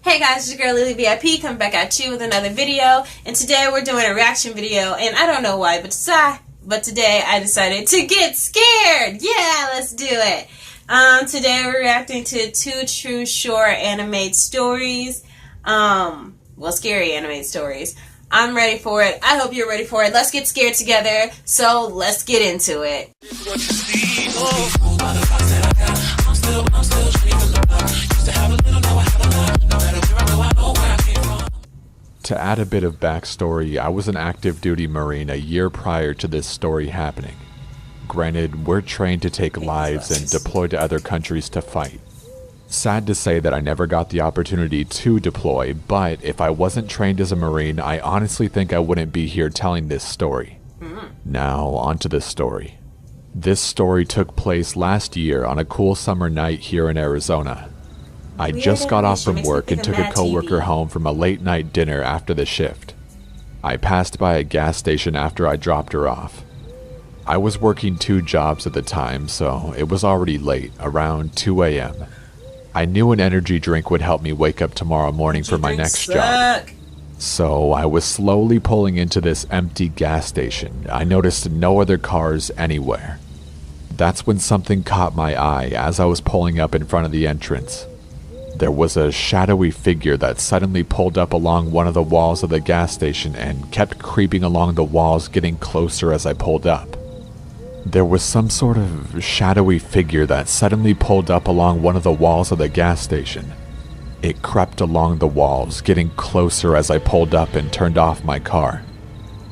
Hey guys, it's your girl Lele VIP coming back at you with another video, and today we're doing a reaction video, and I don't know why, but today I decided to get scared. Yeah, let's do it. Today we're reacting to two true short anime stories. Scary anime stories. I'm ready for it. I hope you're ready for it. Let's get scared together. So let's get into it. To add a bit of backstory, I was an active duty Marine a year prior to this story happening. Granted, we're trained to take lives and deploy to other countries to fight. Sad to say that I never got the opportunity to deploy, but if I wasn't trained as a Marine, I honestly think I wouldn't be here telling this story. Now, onto the story. This story took place last year on a cool summer night here in Arizona. I just got off from work and took a coworker home from a late night dinner after the shift. I passed by a gas station after I dropped her off. I was working 2 jobs at the time, so it was already late, around 2 a.m. I knew an energy drink would help me wake up tomorrow morning for my next job. So I was slowly pulling into this empty gas station. I noticed no other cars anywhere. That's when something caught my eye as I was pulling up in front of the entrance. There was a shadowy figure that suddenly pulled up along one of the walls of the gas station and kept creeping along the walls, getting closer as I pulled up. There was some sort of shadowy figure that suddenly pulled up along one of the walls of the gas station. It crept along the walls, getting closer as I pulled up and turned off my car.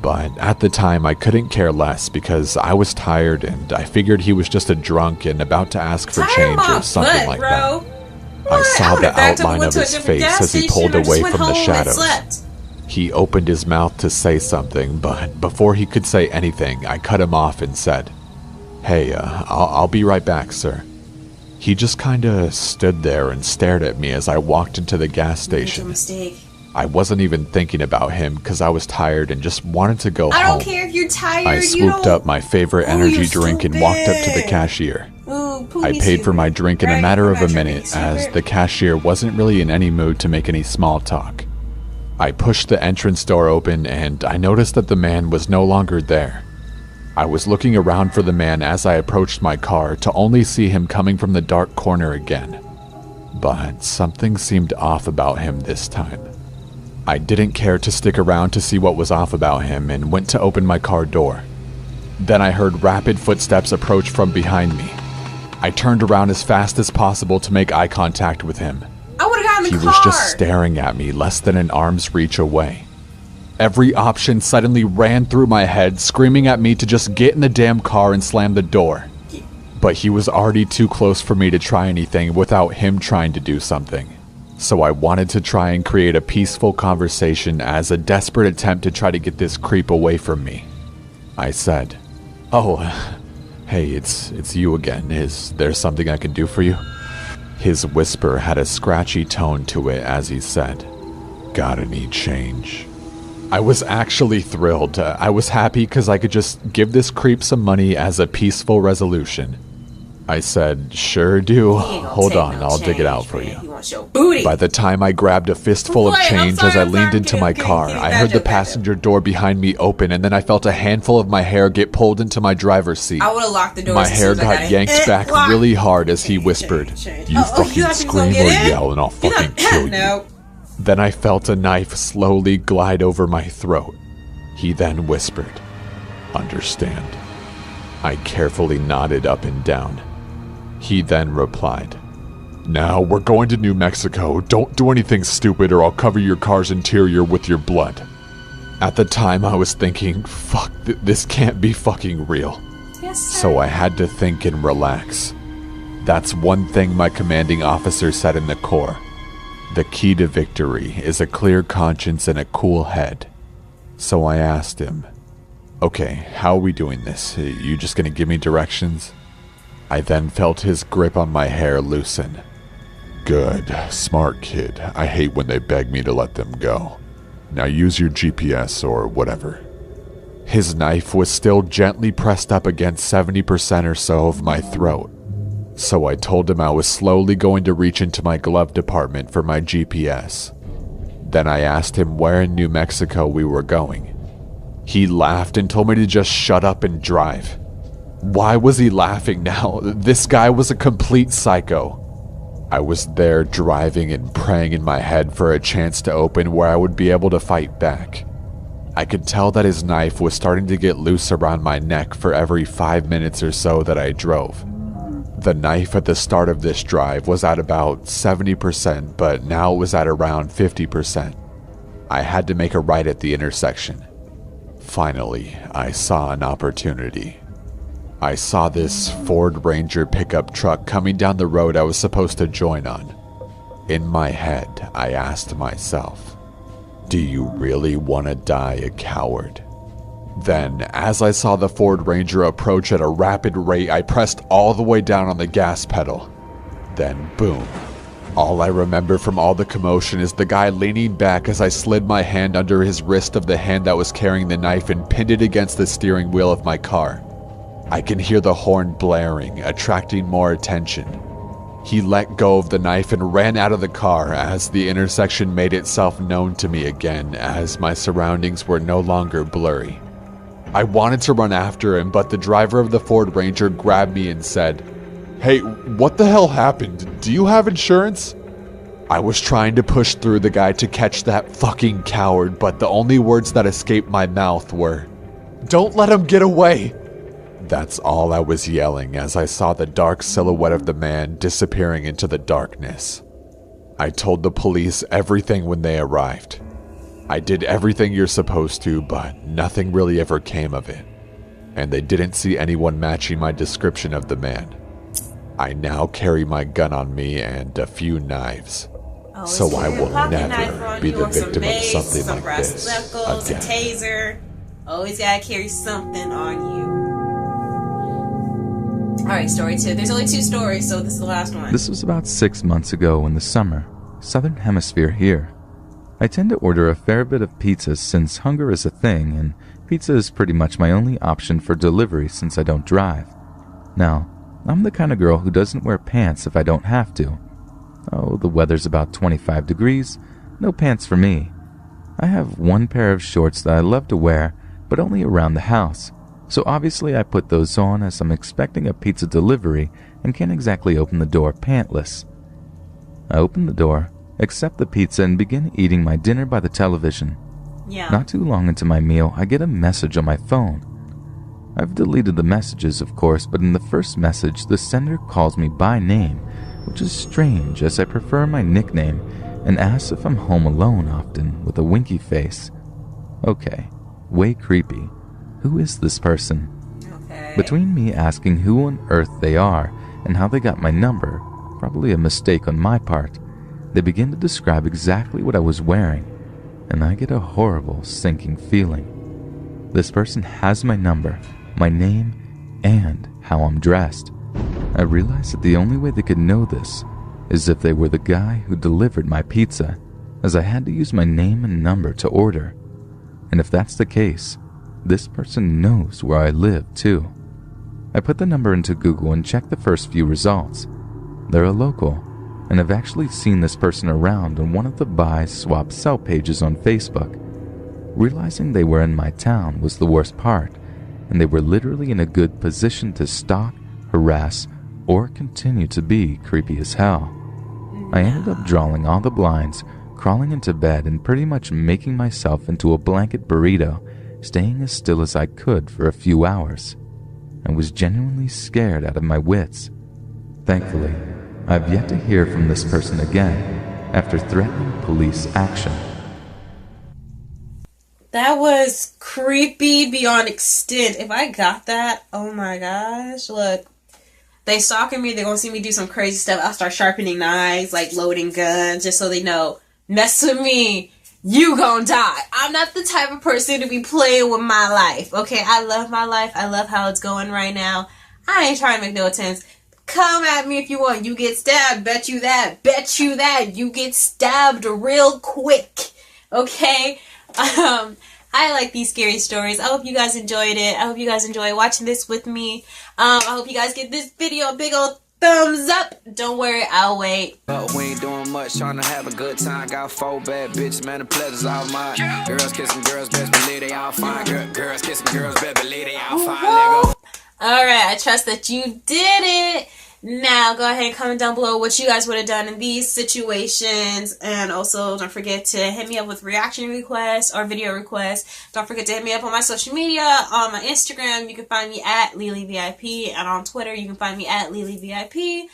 But at the time I couldn't care less because I was tired and I figured he was just a drunk and about to ask for change or something like that. I saw the outline of his face as he pulled away from the shadows. He opened his mouth to say something, but before he could say anything, I cut him off and said, "Hey, I'll be right back, sir." He just kinda stood there and stared at me as I walked into the gas station. I wasn't even thinking about him because I was tired and just wanted to go home. I don't care if you're tired. I swooped up my favorite energy drink and walked up to the cashier. I paid for my drink in a matter of a minute as the cashier wasn't really in any mood to make any small talk. I pushed the entrance door open and I noticed that the man was no longer there. I was looking around for the man as I approached my car to only see him coming from the dark corner again. But something seemed off about him this time. I didn't care to stick around to see what was off about him and went to open my car door. Then I heard rapid footsteps approach from behind me. I turned around as fast as possible to make eye contact with him. He was just staring at me less than an arm's reach away. Every option suddenly ran through my head, screaming at me to just get in the damn car and slam the door. But he was already too close for me to try anything without him trying to do something. So I wanted to try and create a peaceful conversation as a desperate attempt to try to get this creep away from me. I said, "Oh, hey, it's you again. Is there something I can do for you?" His whisper had a scratchy tone to it as he said, "Got any change?" I was actually thrilled. I was happy because I could just give this creep some money as a peaceful resolution. I said, "Sure do. Hold on, I'll dig it out for you." By the time I grabbed a fistful of change as I leaned into my car, I heard the passenger door behind me open and then I felt a handful of my hair get pulled into my driver's seat. My hair got yanked back really hard as he whispered, "You fucking scream or yell and I'll fucking kill you." Then I felt a knife slowly glide over my throat. He then whispered, "Understand." I carefully nodded up and down. He then replied, "Now we're going to New Mexico. Don't do anything stupid or I'll cover your car's interior with your blood." At the time I was thinking, fuck, this can't be fucking real. So I had to think and relax. That's one thing my commanding officer said in the Corps. The key to victory is a clear conscience and a cool head. So I asked him, "Okay, how are we doing this? You just gonna give me directions?" I then felt his grip on my hair loosen. "Good, smart kid. I hate when they beg me to let them go. Now use your GPS or whatever." His knife was still gently pressed up against 70% or so of my throat. So I told him I was slowly going to reach into my glove compartment for my GPS. Then I asked him where in New Mexico we were going. He laughed and told me to just shut up and drive. Why was he laughing now? This guy was a complete psycho. I was there driving and praying in my head for a chance to open where I would be able to fight back. I could tell that his knife was starting to get loose around my neck for every 5 minutes or so that I drove. The knife at the start of this drive was at about 70%, but now it was at around 50%. I had to make a right at the intersection. Finally, I saw an opportunity. I saw this Ford Ranger pickup truck coming down the road I was supposed to join on. In my head, I asked myself, do you really want to die a coward? Then, as I saw the Ford Ranger approach at a rapid rate, I pressed all the way down on the gas pedal. Then, boom. All I remember from all the commotion is the guy leaning back as I slid my hand under his wrist of the hand that was carrying the knife and pinned it against the steering wheel of my car. I can hear the horn blaring, attracting more attention. He let go of the knife and ran out of the car as the intersection made itself known to me again as my surroundings were no longer blurry. I wanted to run after him, but the driver of the Ford Ranger grabbed me and said, "Hey, what the hell happened? Do you have insurance?" I was trying to push through the guy to catch that fucking coward, but the only words that escaped my mouth were, "Don't let him get away!" That's all I was yelling as I saw the dark silhouette of the man disappearing into the darkness. I told the police everything when they arrived. I did everything you're supposed to, but nothing really ever came of it. And they didn't see anyone matching my description of the man. I now carry my gun on me and a few knives. So I will never be the victim of something like this again. A taser. Always gotta carry something on you. Alright, story 2. There's only 2 stories, so this is the last one. This was about 6 months ago in the summer, southern hemisphere here. I tend to order a fair bit of pizzas since hunger is a thing, and pizza is pretty much my only option for delivery since I don't drive. Now, I'm the kind of girl who doesn't wear pants if I don't have to. Oh, the weather's about 25 degrees, no pants for me. I have one pair of shorts that I love to wear, but only around the house. So obviously I put those on as I'm expecting a pizza delivery and can't exactly open the door pantless. I open the door, accept the pizza, and begin eating my dinner by the television. Not too long into my meal, I get a message on my phone. I've deleted the messages, of course, but in the first message, the sender calls me by name, which is strange as I prefer my nickname, and asks if I'm home alone often with a winky face. Okay, way creepy. Who is this person? Okay. Between me asking who on earth they are and how they got my number, probably a mistake on my part, they begin to describe exactly what I was wearing, and I get a horrible sinking feeling. This person has my number, my name, and how I'm dressed. I realize that the only way they could know this is if they were the guy who delivered my pizza, as I had to use my name and number to order. And if that's the case, this person knows where I live too. I put the number into Google and checked the first few results. They're a local, and I've actually seen this person around on one of the buy, swap, sell pages on Facebook. Realizing they were in my town was the worst part, and they were literally in a good position to stalk, harass, or continue to be creepy as hell. I ended up drawing all the blinds, crawling into bed, and pretty much making myself into a blanket burrito, staying as still as I could for a few hours. I was genuinely scared out of my wits. Thankfully, I've yet to hear from this person again after threatening police action. That was creepy beyond extent. If I got that, oh my gosh, look. They stalking me, they're gonna see me do some crazy stuff. I'll start sharpening knives, like loading guns, just so they know, mess with me, you gonna die. I'm not the type of person to be playing with my life, okay? I love my life. I love how it's going right now. I ain't trying to make no attempts. Come at me if you want. You get stabbed. Bet you that. Bet you that. You get stabbed real quick, okay? I like these scary stories. I hope you guys enjoyed it. I hope you guys enjoy watching this with me. I hope you guys give this video a big old thumbs up. Don't worry, I'll wait. We ain't doing much, trying to have a good time. Got 4 bad bitches, man, the pleasure's all mine. Girls kissing girls, best believe they all fine. Girls kissing girls, best believe they all fine, nigga. Alright, I trust that you did it. Now, go ahead and comment down below what you guys would have done in these situations. And also, don't forget to hit me up with reaction requests or video requests. Don't forget to hit me up on my social media. On my Instagram, you can find me at Lele VIP. And on Twitter, you can find me at Lele VIP.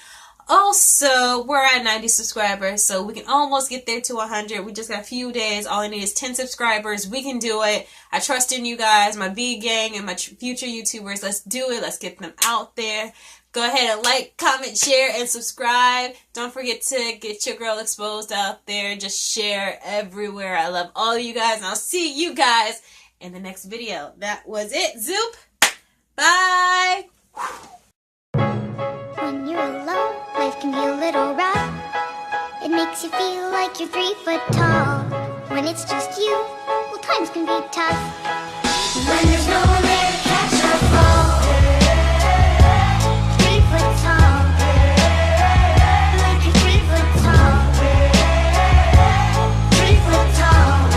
Also, we're at 90 subscribers, so we can almost get there to 100. We just got a few days. All I need is 10 subscribers. We can do it. I trust in you guys, my big gang, and my future YouTubers. Let's do it. Let's get them out there. Go ahead and like, comment, share, and subscribe. Don't forget to get your girl exposed out there. Just share everywhere. I love all of you guys, and I'll see you guys in the next video. That was it. Zoop. Bye. When you're alone, life can be a little rough. It makes you feel like you're 3 foot tall. When it's just you, well, times can be tough. When there's no one there to catch or fall. 3 foot tall. Like you're 3 foot tall. 3 foot tall.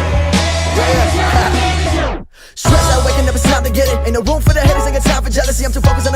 When there's no one there to... Stress out, waking up, it's time to get it. Ain't no room for the haters, ain't got time for jealousy. I'm too focused on